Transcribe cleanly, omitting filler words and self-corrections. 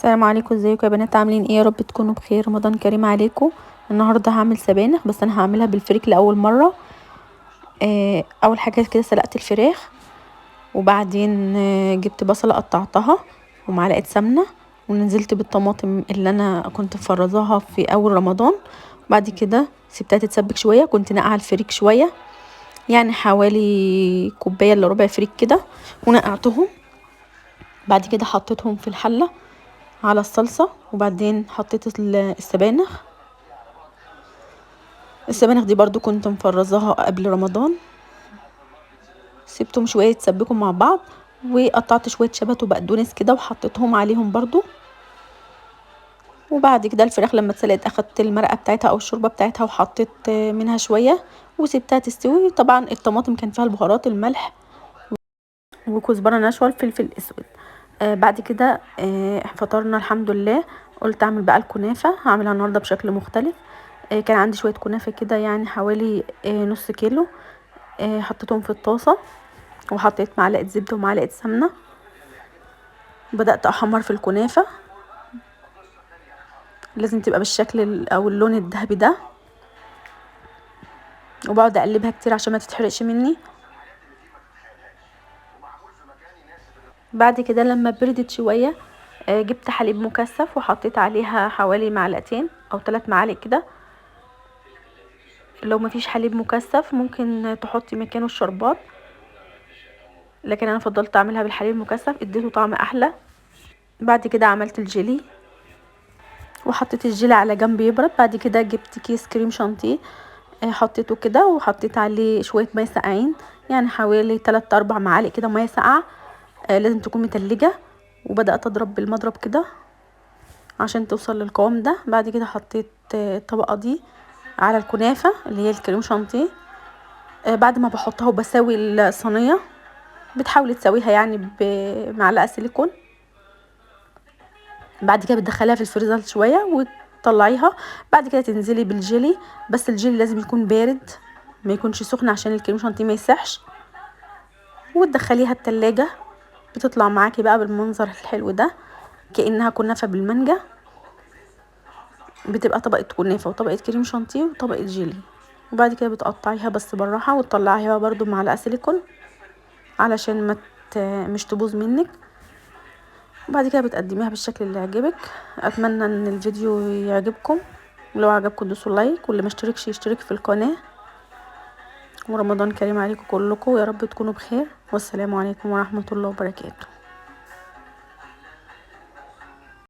السلام عليكم، ازيكم يا بنات؟ عاملين ايه؟ يا رب تكونوا بخير. رمضان كريم عليكم. النهارده هعمل سبانخ، بس انا هعملها بالفريك لاول مره. اول حاجه كده سلقت الفراخ، وبعدين جبت بصله قطعتها ومعلقه سمنه، ونزلت بالطماطم اللي انا كنت مفرزاها في اول رمضان. بعد كده سبتها تتسبك شويه، كنت نقعه الفريك شويه، يعني حوالي كوبايه الا ربع فريك كده، ونقعتهم. بعد كده حطيتهم في الحله على الصلصة، وبعدين حطيت السبانخ دي برضو كنت مفرزاها قبل رمضان. سبتهم شوية يتسبكوا مع بعض، وقطعت شوية شبت وبقدونس كده وحطيتهم عليهم برضو. وبعد كده الفراخ لما اتسلقت اخدت المرقة بتاعتها او الشوربة بتاعتها وحطيت منها شوية وسبتها تستوي. طبعا الطماطم كان فيها البهارات، الملح وكزبرة ناشفة والفلفل الاسود. بعد كده فطرنا الحمد لله. قلت اعمل بقى الكنافة، هعملها النهارده بشكل مختلف. كان عندي شوية كنافة كده، يعني حوالي نص كيلو. حطيتهم في الطاسة، وحطيت معلقة زبدة ومعلقة سمنة. بدأت احمر في الكنافة، لازم تبقى بالشكل او اللون الذهبي ده، وبقعد اقلبها كتير عشان ما تتحرقش مني. بعد كده لما بردت شوية جبت حليب مكثف وحطيت عليها حوالي معلقتين او 3 معالق كده. لو مفيش حليب مكثف ممكن تحطي مكانه الشربات، لكن انا فضلت اعملها بالحليب المكثف، اديته طعم احلى. بعد كده عملت الجيلي وحطيت الجيلي على جنب يبرد. بعد كده جبت كيس كريم شانتيه، حطيته كده وحطيت عليه شويه ميه ساقعين، يعني حوالي 3 4 معالق كده ميه ساقعه، لازم تكون متلجه. وبدات اضرب بالمضرب كده عشان توصل للقوام ده. بعد كده حطيت الطبقه دي على الكنافه اللي هي الكريم شانتيه. بعد ما بحطها وبساوي الصينيه، بتحاولي تسويها يعني بمعلقه سيليكون. بعد كده بتدخليها في الفريزر شويه وتطلعيها. بعد كده تنزلي بالجيلي، بس الجيلي لازم يكون بارد، ما يكونش سخن عشان الكريم شانتيه ما يسحش. وتدخليها التلاجة، بتطلع معاكي بقى بالمنظر الحلو ده، كأنها كنافة بالمانجا. بتبقى طبقة كنافة وطبقة كريم شانتيه وطبقة جيلي. وبعد كده بتقطعيها بس بالراحة، وتطلعيها برضو بمعلقة سيليكون علشان مش تبوظ منك. وبعد كده بتقدميها بالشكل اللي يعجبك. اتمنى ان الفيديو يعجبكم، ولو عجبكم دوسوا لايك، واللي ما اشتركش يشترك في القناة. ورمضان كريم عليكم كلكم، ويا رب تكونوا بخير، والسلام عليكم ورحمة الله وبركاته.